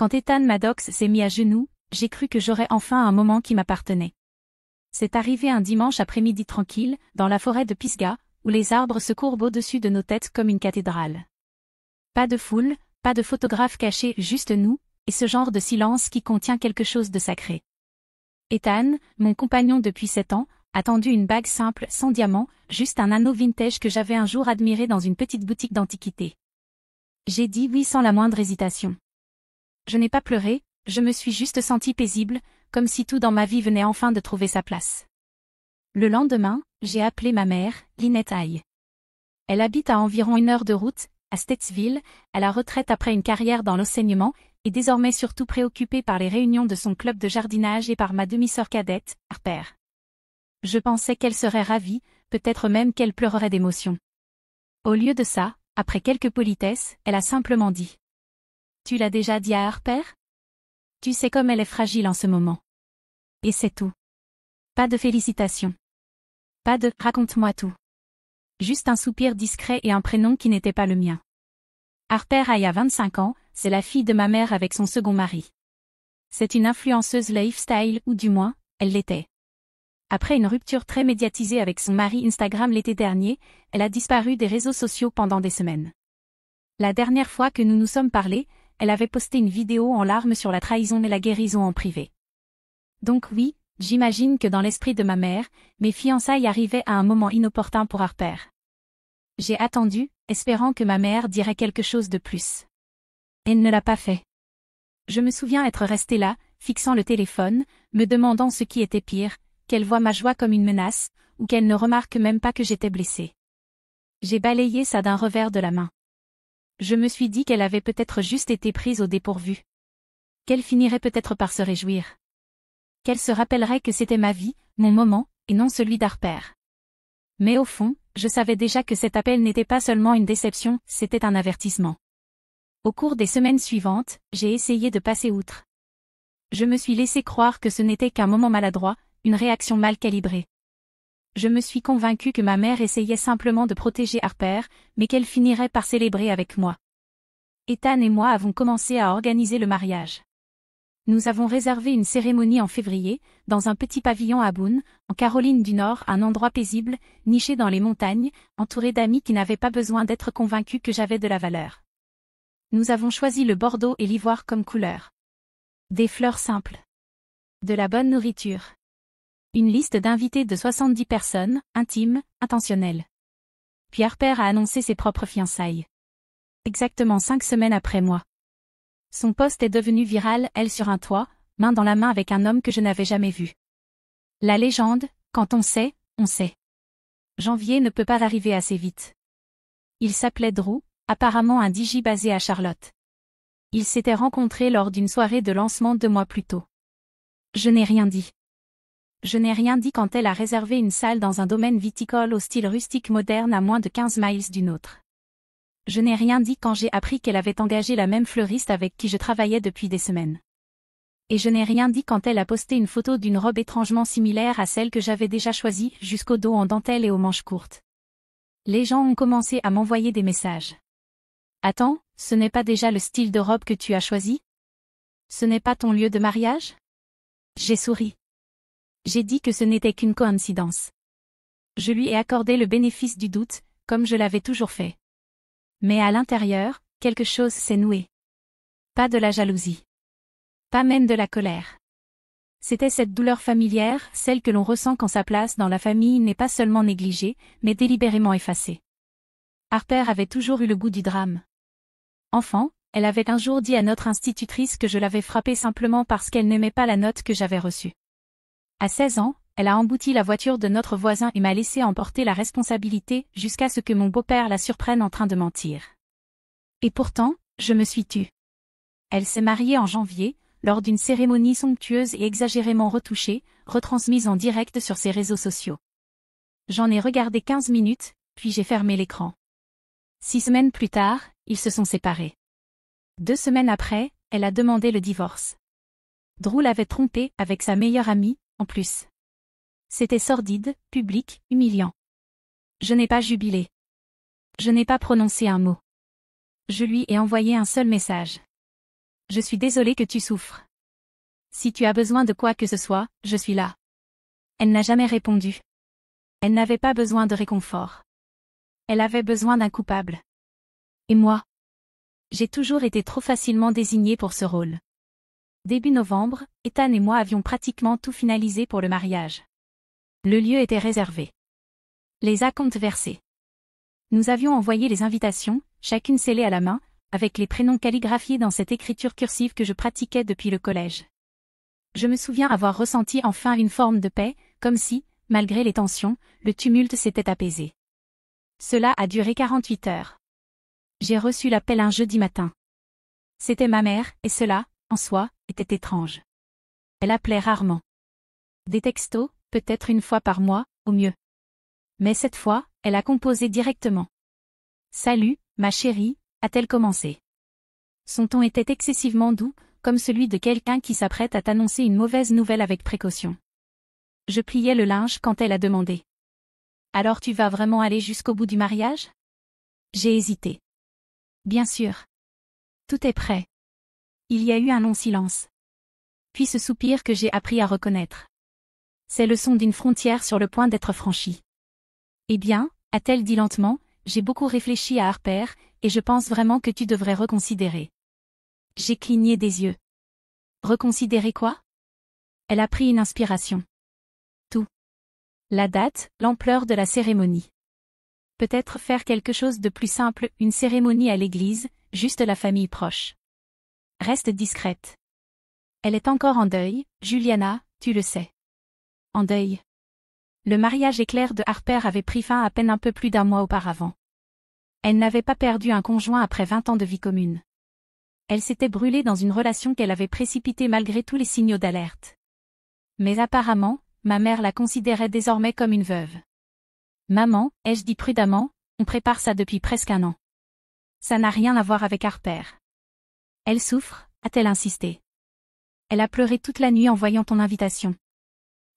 Quand Ethan Maddox s'est mis à genoux, j'ai cru que j'aurais enfin un moment qui m'appartenait. C'est arrivé un dimanche après-midi tranquille, dans la forêt de Pisgah, où les arbres se courbent au-dessus de nos têtes comme une cathédrale. Pas de foule, pas de photographe caché, juste nous, et ce genre de silence qui contient quelque chose de sacré. Ethan, mon compagnon depuis 7 ans, a tendu une bague simple, sans diamant, juste un anneau vintage que j'avais un jour admiré dans une petite boutique d'antiquités. J'ai dit oui sans la moindre hésitation. Je n'ai pas pleuré, je me suis juste sentie paisible, comme si tout dans ma vie venait enfin de trouver sa place. Le lendemain, j'ai appelé ma mère, Lynette Aye. Elle habite à environ 1 heure de route, à Statesville, à la retraite après une carrière dans l'enseignement, et désormais surtout préoccupée par les réunions de son club de jardinage et par ma demi-sœur cadette, Harper. Je pensais qu'elle serait ravie, peut-être même qu'elle pleurerait d'émotion. Au lieu de ça, après quelques politesses, elle a simplement dit. « Tu l'as déjà dit à Harper ? Tu sais comme elle est fragile en ce moment. » Et c'est tout. Pas de félicitations. Pas de « raconte-moi tout ». Juste un soupir discret et un prénom qui n'était pas le mien. Harper Aye a 25 ans, c'est la fille de ma mère avec son second mari. C'est une influenceuse lifestyle, ou du moins, elle l'était. Après une rupture très médiatisée avec son mari Instagram l'été dernier, elle a disparu des réseaux sociaux pendant des semaines. La dernière fois que nous nous sommes parlé, elle avait posté une vidéo en larmes sur la trahison et la guérison en privé. Donc oui, j'imagine que dans l'esprit de ma mère, mes fiançailles arrivaient à un moment inopportun pour Harper. J'ai attendu, espérant que ma mère dirait quelque chose de plus. Elle ne l'a pas fait. Je me souviens être restée là, fixant le téléphone, me demandant ce qui était pire, qu'elle voie ma joie comme une menace, ou qu'elle ne remarque même pas que j'étais blessée. J'ai balayé ça d'un revers de la main. Je me suis dit qu'elle avait peut-être juste été prise au dépourvu. Qu'elle finirait peut-être par se réjouir. Qu'elle se rappellerait que c'était ma vie, mon moment, et non celui d'Harper. Mais au fond, je savais déjà que cet appel n'était pas seulement une déception, c'était un avertissement. Au cours des semaines suivantes, j'ai essayé de passer outre. Je me suis laissé croire que ce n'était qu'un moment maladroit, une réaction mal calibrée. Je me suis convaincue que ma mère essayait simplement de protéger Harper, mais qu'elle finirait par célébrer avec moi. Ethan et moi avons commencé à organiser le mariage. Nous avons réservé une cérémonie en février, dans un petit pavillon à Boone, en Caroline du Nord, un endroit paisible, niché dans les montagnes, entouré d'amis qui n'avaient pas besoin d'être convaincus que j'avais de la valeur. Nous avons choisi le bordeaux et l'ivoire comme couleur. Des fleurs simples. De la bonne nourriture. Une liste d'invités de 70 personnes, intimes, intentionnelles. Puis Harper a annoncé ses propres fiançailles. Exactement 5 semaines après moi. Son post est devenu viral, elle sur un toit, main dans la main avec un homme que je n'avais jamais vu. La légende, quand on sait, on sait. Janvier ne peut pas arriver assez vite. Il s'appelait Drew, apparemment un DJ basé à Charlotte. Ils s'étaient rencontrés lors d'une soirée de lancement 2 mois plus tôt. Je n'ai rien dit. Je n'ai rien dit quand elle a réservé une salle dans un domaine viticole au style rustique moderne à moins de 15 miles d'une autre. Je n'ai rien dit quand j'ai appris qu'elle avait engagé la même fleuriste avec qui je travaillais depuis des semaines. Et je n'ai rien dit quand elle a posté une photo d'une robe étrangement similaire à celle que j'avais déjà choisie, jusqu'au dos en dentelle et aux manches courtes. Les gens ont commencé à m'envoyer des messages. Attends, ce n'est pas déjà le style de robe que tu as choisi ? Ce n'est pas ton lieu de mariage ? J'ai souri. J'ai dit que ce n'était qu'une coïncidence. Je lui ai accordé le bénéfice du doute, comme je l'avais toujours fait. Mais à l'intérieur, quelque chose s'est noué. Pas de la jalousie. Pas même de la colère. C'était cette douleur familière, celle que l'on ressent quand sa place dans la famille n'est pas seulement négligée, mais délibérément effacée. Harper avait toujours eu le goût du drame. Enfant, elle avait un jour dit à notre institutrice que je l'avais frappée simplement parce qu'elle n'aimait pas la note que j'avais reçue. À 16 ans, elle a embouti la voiture de notre voisin et m'a laissé emporter la responsabilité jusqu'à ce que mon beau-père la surprenne en train de mentir. Et pourtant, je me suis tue. Elle s'est mariée en janvier, lors d'une cérémonie somptueuse et exagérément retouchée, retransmise en direct sur ses réseaux sociaux. J'en ai regardé 15 minutes, puis j'ai fermé l'écran. 6 semaines plus tard, ils se sont séparés. 2 semaines après, elle a demandé le divorce. Drew l'avait trompée avec sa meilleure amie, en plus. C'était sordide, public, humiliant. Je n'ai pas jubilé. Je n'ai pas prononcé un mot. Je lui ai envoyé un seul message. Je suis désolée que tu souffres. Si tu as besoin de quoi que ce soit, je suis là. Elle n'a jamais répondu. Elle n'avait pas besoin de réconfort. Elle avait besoin d'un coupable. Et moi? J'ai toujours été trop facilement désignée pour ce rôle. Début novembre, Ethan et moi avions pratiquement tout finalisé pour le mariage. Le lieu était réservé. Les acomptes versés. Nous avions envoyé les invitations, chacune scellée à la main, avec les prénoms calligraphiés dans cette écriture cursive que je pratiquais depuis le collège. Je me souviens avoir ressenti enfin une forme de paix, comme si, malgré les tensions, le tumulte s'était apaisé. Cela a duré 48 heures. J'ai reçu l'appel un jeudi matin. C'était ma mère, et cela, en soi, était étrange. Elle appelait rarement. Des textos, peut-être une fois par mois, au mieux. Mais cette fois, elle a composé directement. « Salut, ma chérie », a-t-elle commencé. Son ton était excessivement doux, comme celui de quelqu'un qui s'apprête à t'annoncer une mauvaise nouvelle avec précaution. Je pliais le linge quand elle a demandé. « Alors tu vas vraiment aller jusqu'au bout du mariage ?» J'ai hésité. « Bien sûr. Tout est prêt. » Il y a eu un long silence. Puis ce soupir que j'ai appris à reconnaître. C'est le son d'une frontière sur le point d'être franchie. « Eh bien, » a-t-elle dit lentement, « j'ai beaucoup réfléchi à Harper, et je pense vraiment que tu devrais reconsidérer. » J'ai cligné des yeux. Reconsidérer quoi? Elle a pris une inspiration. Tout. La date, l'ampleur de la cérémonie. Peut-être faire quelque chose de plus simple, une cérémonie à l'église, juste la famille proche. Reste discrète. Elle est encore en deuil, Juliana, tu le sais. En deuil. Le mariage éclair de Harper avait pris fin à peine un peu plus d'un mois auparavant. Elle n'avait pas perdu un conjoint après 20 ans de vie commune. Elle s'était brûlée dans une relation qu'elle avait précipitée malgré tous les signaux d'alerte. Mais apparemment, ma mère la considérait désormais comme une veuve. Maman, ai-je dit prudemment, on prépare ça depuis presque un an. Ça n'a rien à voir avec Harper. Elle souffre, a-t-elle insisté. Elle a pleuré toute la nuit en voyant ton invitation.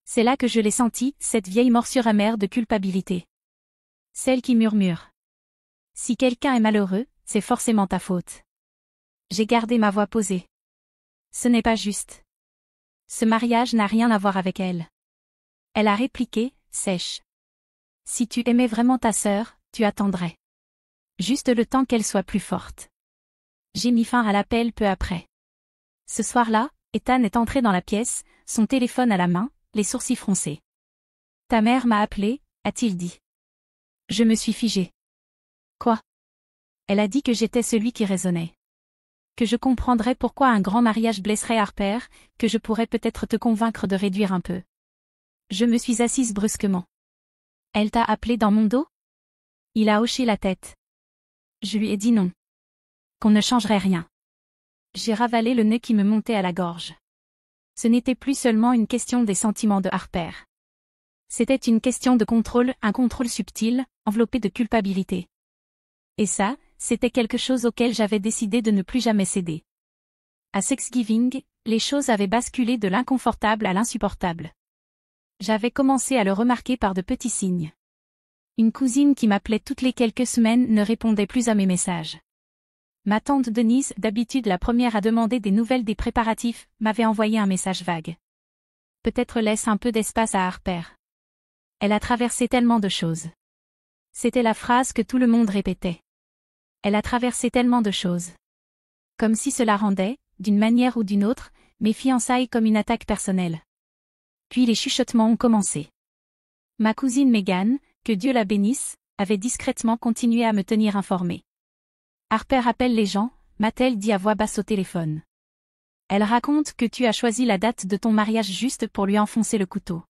C'est là que je l'ai sentie, cette vieille morsure amère de culpabilité. Celle qui murmure. Si quelqu'un est malheureux, c'est forcément ta faute. J'ai gardé ma voix posée. Ce n'est pas juste. Ce mariage n'a rien à voir avec elle. Elle a répliqué, sèche. Si tu aimais vraiment ta sœur, tu attendrais. Juste le temps qu'elle soit plus forte. J'ai mis fin à l'appel peu après. Ce soir-là, Ethan est entré dans la pièce, son téléphone à la main, les sourcils froncés. Ta mère m'a appelé, a-t-il dit. Je me suis figée. Quoi? Elle a dit que j'étais celui qui raisonnait. Que je comprendrais pourquoi un grand mariage blesserait Harper, que je pourrais peut-être te convaincre de réduire un peu. Je me suis assise brusquement. Elle t'a appelé dans mon dos? Il a hoché la tête. Je lui ai dit non. Qu'on ne changerait rien. J'ai ravalé le nez qui me montait à la gorge. Ce n'était plus seulement une question des sentiments de Harper. C'était une question de contrôle, un contrôle subtil, enveloppé de culpabilité. Et ça, c'était quelque chose auquel j'avais décidé de ne plus jamais céder. À Thanksgiving, les choses avaient basculé de l'inconfortable à l'insupportable. J'avais commencé à le remarquer par de petits signes. Une cousine qui m'appelait toutes les quelques semaines ne répondait plus à mes messages. Ma tante Denise, d'habitude la première à demander des nouvelles des préparatifs, m'avait envoyé un message vague. Peut-être laisse un peu d'espace à Harper. Elle a traversé tellement de choses. C'était la phrase que tout le monde répétait. Elle a traversé tellement de choses. Comme si cela rendait, d'une manière ou d'une autre, mes fiançailles comme une attaque personnelle. Puis les chuchotements ont commencé. Ma cousine Megan, que Dieu la bénisse, avait discrètement continué à me tenir informée. Harper appelle les gens, m'a-t-elle dit à voix basse au téléphone. Elle raconte que tu as choisi la date de ton mariage juste pour lui enfoncer le couteau.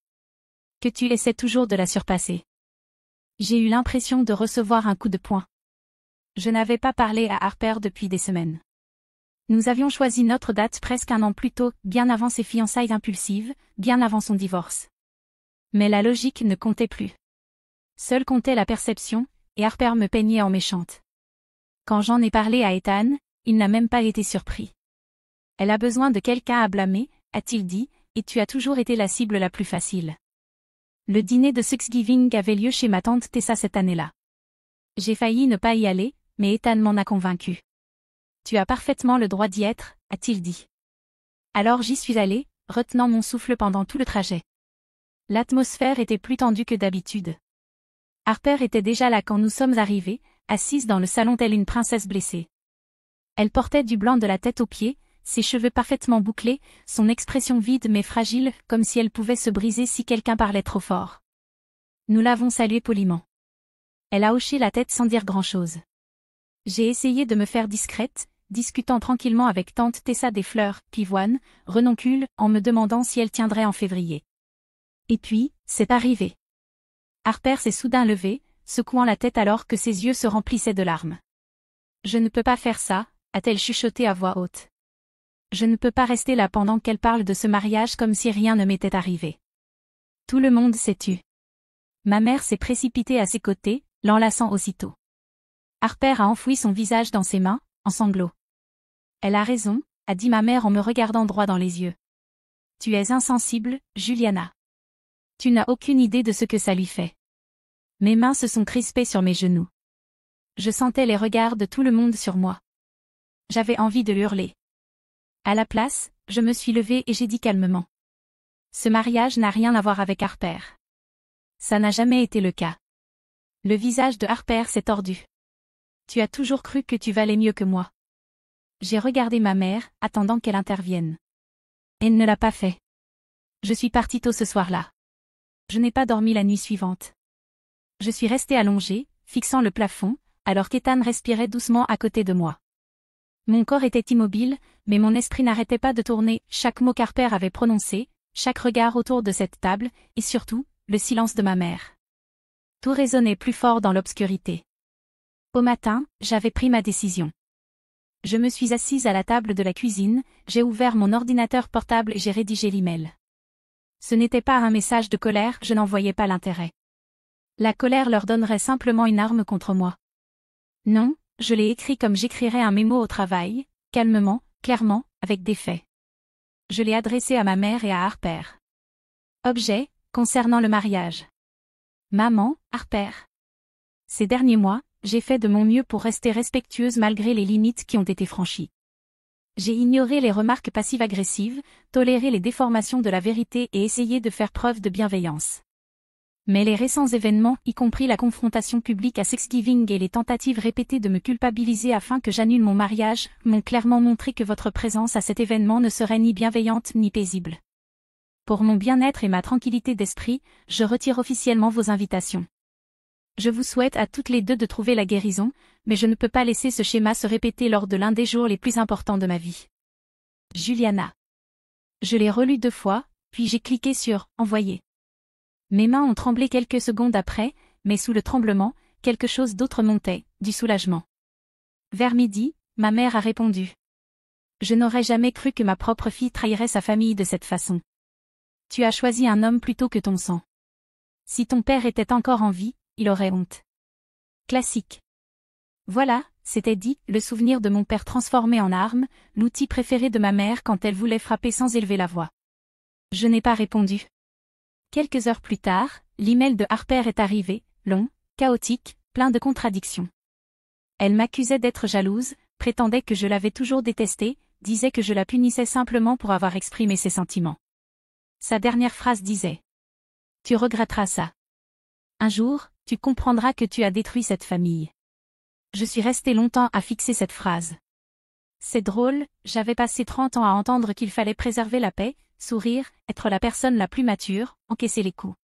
Que tu essaies toujours de la surpasser. J'ai eu l'impression de recevoir un coup de poing. Je n'avais pas parlé à Harper depuis des semaines. Nous avions choisi notre date presque un an plus tôt, bien avant ses fiançailles impulsives, bien avant son divorce. Mais la logique ne comptait plus. Seule comptait la perception, et Harper me peignait en méchante. Quand j'en ai parlé à Ethan, il n'a même pas été surpris. Elle a besoin de quelqu'un à blâmer, a-t-il dit, et tu as toujours été la cible la plus facile. Le dîner de Thanksgiving avait lieu chez ma tante Tessa cette année-là. J'ai failli ne pas y aller, mais Ethan m'en a convaincu. Tu as parfaitement le droit d'y être, a-t-il dit. Alors j'y suis allée, retenant mon souffle pendant tout le trajet. L'atmosphère était plus tendue que d'habitude. Harper était déjà là quand nous sommes arrivés, assise dans le salon telle une princesse blessée. Elle portait du blanc de la tête aux pieds, ses cheveux parfaitement bouclés, son expression vide mais fragile, comme si elle pouvait se briser si quelqu'un parlait trop fort. Nous l'avons saluée poliment. Elle a hoché la tête sans dire grand-chose. J'ai essayé de me faire discrète, discutant tranquillement avec tante Tessa des fleurs, pivoine, renoncules, en me demandant si elle tiendrait en février. Et puis, c'est arrivé. Harper s'est soudain levée, secouant la tête alors que ses yeux se remplissaient de larmes. Je ne peux pas faire ça, a-t-elle chuchoté à voix haute. Je ne peux pas rester là pendant qu'elle parle de ce mariage comme si rien ne m'était arrivé. Tout le monde s'est tu. Ma mère s'est précipitée à ses côtés, l'enlaçant aussitôt. Harper a enfoui son visage dans ses mains, en sanglots. Elle a raison, a dit ma mère en me regardant droit dans les yeux. Tu es insensible, Juliana. Tu n'as aucune idée de ce que ça lui fait. Mes mains se sont crispées sur mes genoux. Je sentais les regards de tout le monde sur moi. J'avais envie de hurler. À la place, je me suis levée et j'ai dit calmement. Ce mariage n'a rien à voir avec Harper. Ça n'a jamais été le cas. Le visage de Harper s'est tordu. Tu as toujours cru que tu valais mieux que moi. J'ai regardé ma mère, attendant qu'elle intervienne. Elle ne l'a pas fait. Je suis partie tôt ce soir-là. Je n'ai pas dormi la nuit suivante. Je suis restée allongée, fixant le plafond, alors qu'Ethan respirait doucement à côté de moi. Mon corps était immobile, mais mon esprit n'arrêtait pas de tourner, chaque mot qu'Harper avait prononcé, chaque regard autour de cette table, et surtout, le silence de ma mère. Tout résonnait plus fort dans l'obscurité. Au matin, j'avais pris ma décision. Je me suis assise à la table de la cuisine, j'ai ouvert mon ordinateur portable et j'ai rédigé l'email. Ce n'était pas un message de colère, je n'en voyais pas l'intérêt. La colère leur donnerait simplement une arme contre moi. Non, je l'ai écrit comme j'écrirais un mémo au travail, calmement, clairement, avec des faits. Je l'ai adressé à ma mère et à Harper. Objet, concernant le mariage. Maman, Harper. Ces derniers mois, j'ai fait de mon mieux pour rester respectueuse malgré les limites qui ont été franchies. J'ai ignoré les remarques passives-agressives, toléré les déformations de la vérité et essayé de faire preuve de bienveillance. Mais les récents événements, y compris la confrontation publique à Thanksgiving et les tentatives répétées de me culpabiliser afin que j'annule mon mariage, m'ont clairement montré que votre présence à cet événement ne serait ni bienveillante ni paisible. Pour mon bien-être et ma tranquillité d'esprit, je retire officiellement vos invitations. Je vous souhaite à toutes les deux de trouver la guérison, mais je ne peux pas laisser ce schéma se répéter lors de l'un des jours les plus importants de ma vie. Juliana. Je l'ai relu 2 fois, puis j'ai cliqué sur « Envoyer ». Mes mains ont tremblé quelques secondes après, mais sous le tremblement, quelque chose d'autre montait, du soulagement. Vers midi, ma mère a répondu. Je n'aurais jamais cru que ma propre fille trahirait sa famille de cette façon. Tu as choisi un homme plutôt que ton sang. Si ton père était encore en vie, il aurait honte. Classique. Voilà, c'était dit, le souvenir de mon père transformé en arme, l'outil préféré de ma mère quand elle voulait frapper sans élever la voix. Je n'ai pas répondu. Quelques heures plus tard, l'email de Harper est arrivé, long, chaotique, plein de contradictions. Elle m'accusait d'être jalouse, prétendait que je l'avais toujours détestée, disait que je la punissais simplement pour avoir exprimé ses sentiments. Sa dernière phrase disait « Tu regretteras ça. Un jour, tu comprendras que tu as détruit cette famille. » Je suis restée longtemps à fixer cette phrase. C'est drôle, j'avais passé 30 ans à entendre qu'il fallait préserver la paix, sourire, être la personne la plus mature, encaisser les coups.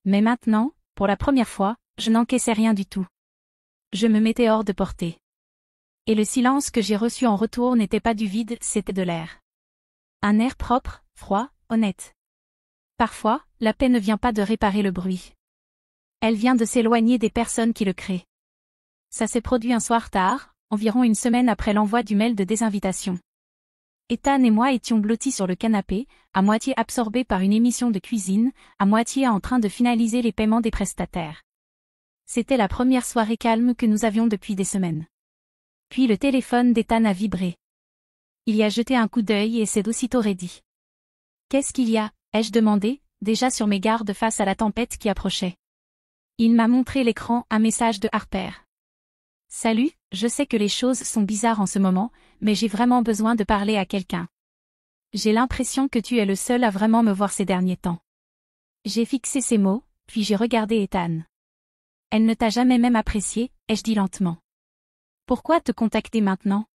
Mais maintenant, pour la première fois, je n'encaissais rien du tout. Je me mettais hors de portée. Et le silence que j'ai reçu en retour n'était pas du vide, c'était de l'air. Un air propre, froid, honnête. Parfois, la paix ne vient pas de réparer le bruit. Elle vient de s'éloigner des personnes qui le créent. Ça s'est produit un soir tard, environ une semaine après l'envoi du mail de désinvitation. Ethan et moi étions blottis sur le canapé, à moitié absorbés par une émission de cuisine, à moitié en train de finaliser les paiements des prestataires. C'était la première soirée calme que nous avions depuis des semaines. Puis le téléphone d'Ethan a vibré. Il y a jeté un coup d'œil et s'est aussitôt raidi. « Qu'est-ce qu'il y a ?» ai-je demandé, déjà sur mes gardes face à la tempête qui approchait. Il m'a montré l'écran, un message de Harper. Salut, je sais que les choses sont bizarres en ce moment, mais j'ai vraiment besoin de parler à quelqu'un. J'ai l'impression que tu es le seul à vraiment me voir ces derniers temps. J'ai fixé ces mots, puis j'ai regardé Ethan. Elle ne t'a jamais même apprécié, ai-je dit lentement. Pourquoi te contacter maintenant?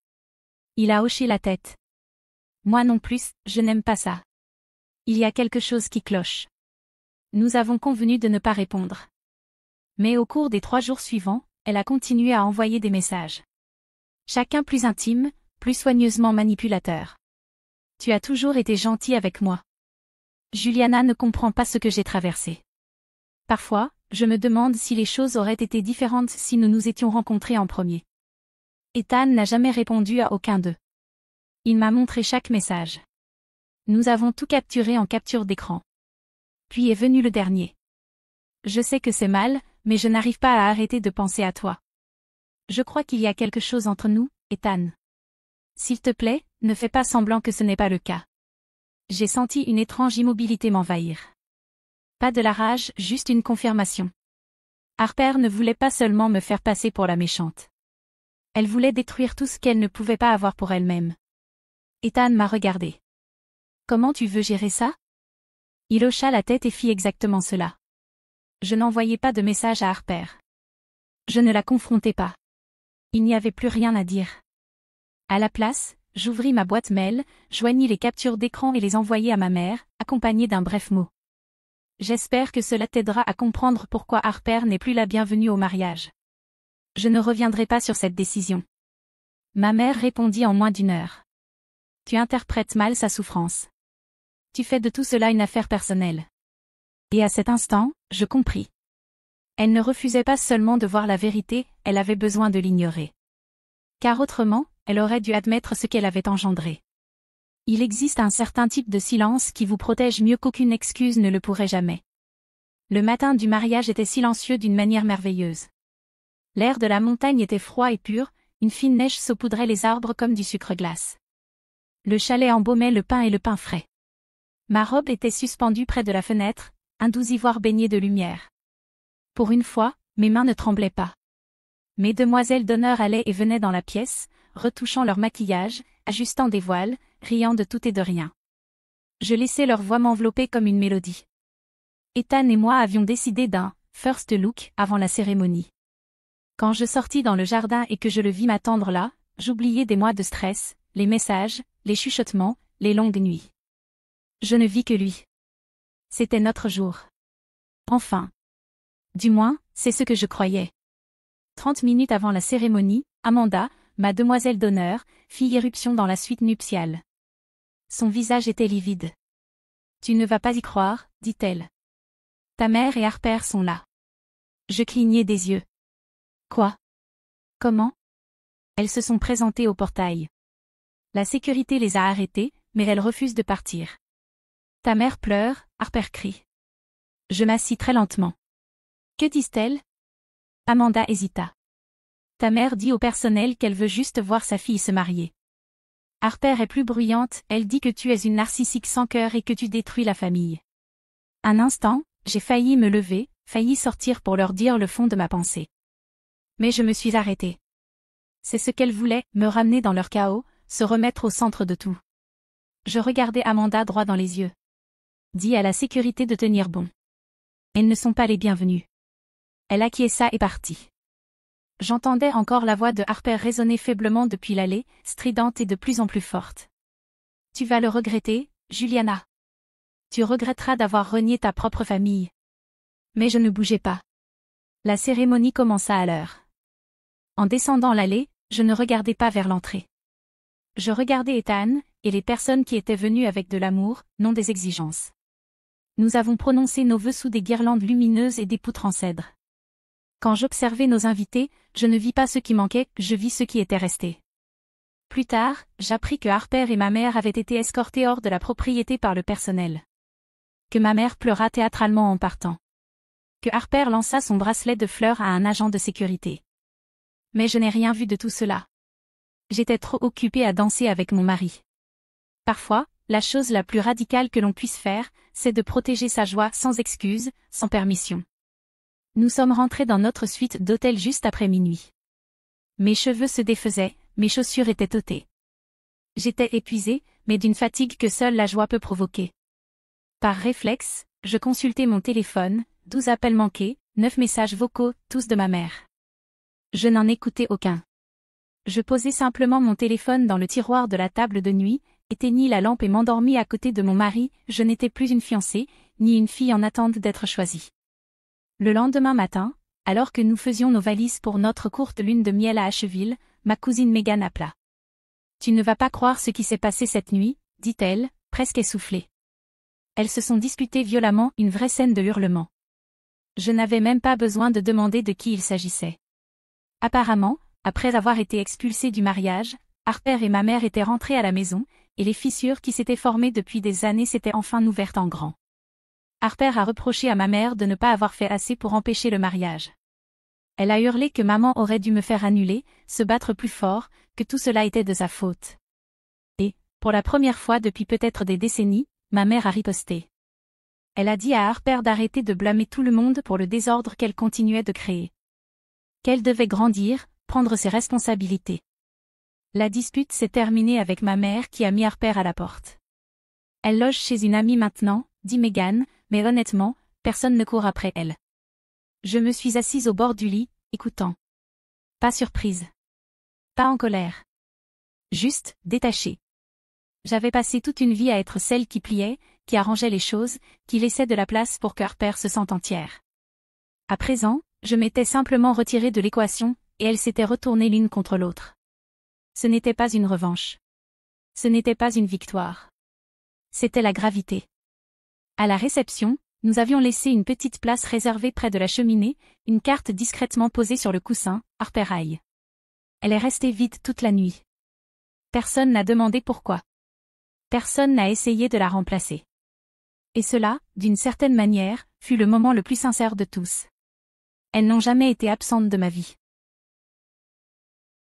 Il a hoché la tête. Moi non plus, je n'aime pas ça. Il y a quelque chose qui cloche. Nous avons convenu de ne pas répondre. Mais au cours des 3 jours suivants, elle a continué à envoyer des messages. Chacun plus intime, plus soigneusement manipulateur. Tu as toujours été gentil avec moi. Juliana ne comprend pas ce que j'ai traversé. Parfois, je me demande si les choses auraient été différentes si nous nous étions rencontrés en premier. Ethan n'a jamais répondu à aucun d'eux. Il m'a montré chaque message. Nous avons tout capturé en capture d'écran. Puis est venu le dernier. Je sais que c'est mal, mais je n'arrive pas à arrêter de penser à toi. Je crois qu'il y a quelque chose entre nous, Ethan. S'il te plaît, ne fais pas semblant que ce n'est pas le cas. J'ai senti une étrange immobilité m'envahir. Pas de la rage, juste une confirmation. Harper ne voulait pas seulement me faire passer pour la méchante. Elle voulait détruire tout ce qu'elle ne pouvait pas avoir pour elle-même. Ethan m'a regardé. Comment tu veux gérer ça? Il hocha la tête et fit exactement cela. Je n'envoyais pas de message à Harper. Je ne la confrontais pas. Il n'y avait plus rien à dire. À la place, j'ouvris ma boîte mail, joignis les captures d'écran et les envoyai à ma mère, accompagnée d'un bref mot. J'espère que cela t'aidera à comprendre pourquoi Harper n'est plus la bienvenue au mariage. Je ne reviendrai pas sur cette décision. Ma mère répondit en moins d'1 heure. Tu interprètes mal sa souffrance. Tu fais de tout cela une affaire personnelle. Et à cet instant, je compris. Elle ne refusait pas seulement de voir la vérité, elle avait besoin de l'ignorer. Car autrement, elle aurait dû admettre ce qu'elle avait engendré. Il existe un certain type de silence qui vous protège mieux qu'aucune excuse ne le pourrait jamais. Le matin du mariage était silencieux d'une manière merveilleuse. L'air de la montagne était froid et pur, une fine neige saupoudrait les arbres comme du sucre glace. Le chalet embaumait le pain et le pain frais. Ma robe était suspendue près de la fenêtre, un doux ivoire baigné de lumière. Pour une fois, mes mains ne tremblaient pas. Mes demoiselles d'honneur allaient et venaient dans la pièce, retouchant leur maquillage, ajustant des voiles, riant de tout et de rien. Je laissais leur voix m'envelopper comme une mélodie. Ethan et moi avions décidé d'un « first look » avant la cérémonie. Quand je sortis dans le jardin et que je le vis m'attendre là, j'oubliai des mois de stress, les messages, les chuchotements, les longues nuits. Je ne vis que lui. C'était notre jour. Enfin. Du moins, c'est ce que je croyais. 30 minutes avant la cérémonie, Amanda, ma demoiselle d'honneur, fit irruption dans la suite nuptiale. Son visage était livide. « Tu ne vas pas y croire, dit-elle. Ta mère et Harper sont là. » Je clignai des yeux. Quoi? Comment? Elles se sont présentées au portail. La sécurité les a arrêtées, mais elles refusent de partir. Ta mère pleure, Harper crie. Je m'assis très lentement. Que disent-elles? Amanda hésita. Ta mère dit au personnel qu'elle veut juste voir sa fille se marier. Harper est plus bruyante, elle dit que tu es une narcissique sans cœur et que tu détruis la famille. Un instant, j'ai failli me lever, failli sortir pour leur dire le fond de ma pensée. Mais je me suis arrêtée. C'est ce qu'elles voulaient, me ramener dans leur chaos, se remettre au centre de tout. Je regardais Amanda droit dans les yeux. Dis à la sécurité de tenir bon. Elles ne sont pas les bienvenues. Elle acquiesça et partit. J'entendais encore la voix de Harper résonner faiblement depuis l'allée, stridente et de plus en plus forte. Tu vas le regretter, Juliana. Tu regretteras d'avoir renié ta propre famille. Mais je ne bougeais pas. La cérémonie commença à l'heure. En descendant l'allée, je ne regardais pas vers l'entrée. Je regardais Ethan, et les personnes qui étaient venues avec de l'amour, non des exigences. Nous avons prononcé nos vœux sous des guirlandes lumineuses et des poutres en cèdre. Quand j'observais nos invités, je ne vis pas ce qui manquait, je vis ce qui était resté. Plus tard, j'appris que Harper et ma mère avaient été escortés hors de la propriété par le personnel. Que ma mère pleura théâtralement en partant. Que Harper lança son bracelet de fleurs à un agent de sécurité. Mais je n'ai rien vu de tout cela. J'étais trop occupée à danser avec mon mari. Parfois, la chose la plus radicale que l'on puisse faire, c'est de protéger sa joie sans excuse, sans permission. Nous sommes rentrés dans notre suite d'hôtel juste après minuit. Mes cheveux se défaisaient, mes chaussures étaient ôtées. J'étais épuisée, mais d'une fatigue que seule la joie peut provoquer. Par réflexe, je consultai mon téléphone, 12 appels manqués, 9 messages vocaux, tous de ma mère. Je n'en écoutais aucun. Je posai simplement mon téléphone dans le tiroir de la table de nuit, éteignis la lampe et m'endormis à côté de mon mari. Je n'étais plus une fiancée, ni une fille en attente d'être choisie. Le lendemain matin, alors que nous faisions nos valises pour notre courte lune de miel à Asheville, ma cousine Megan appela. « Tu ne vas pas croire ce qui s'est passé cette nuit, » dit-elle, presque essoufflée. Elles se sont disputées violemment, une vraie scène de hurlements. Je n'avais même pas besoin de demander de qui il s'agissait. Apparemment, après avoir été expulsés du mariage, Harper et ma mère étaient rentrés à la maison, et les fissures qui s'étaient formées depuis des années s'étaient enfin ouvertes en grand. Harper a reproché à ma mère de ne pas avoir fait assez pour empêcher le mariage. Elle a hurlé que maman aurait dû me faire annuler, se battre plus fort, que tout cela était de sa faute. Et, pour la première fois depuis peut-être des décennies, ma mère a riposté. Elle a dit à Harper d'arrêter de blâmer tout le monde pour le désordre qu'elle continuait de créer. Qu'elle devait grandir, prendre ses responsabilités. La dispute s'est terminée avec ma mère qui a mis Harper à la porte. Elle loge chez une amie maintenant, dit Megan, mais honnêtement, personne ne court après elle. Je me suis assise au bord du lit, écoutant. Pas surprise. Pas en colère. Juste, détachée. J'avais passé toute une vie à être celle qui pliait, qui arrangeait les choses, qui laissait de la place pour que Harper se sente entière. À présent, je m'étais simplement retirée de l'équation, et elles s'étaient retournées l'une contre l'autre. Ce n'était pas une revanche. Ce n'était pas une victoire. C'était la gravité. À la réception, nous avions laissé une petite place réservée près de la cheminée, une carte discrètement posée sur le coussin, Harper High. Elle est restée vide toute la nuit. Personne n'a demandé pourquoi. Personne n'a essayé de la remplacer. Et cela, d'une certaine manière, fut le moment le plus sincère de tous. Elles n'ont jamais été absentes de ma vie.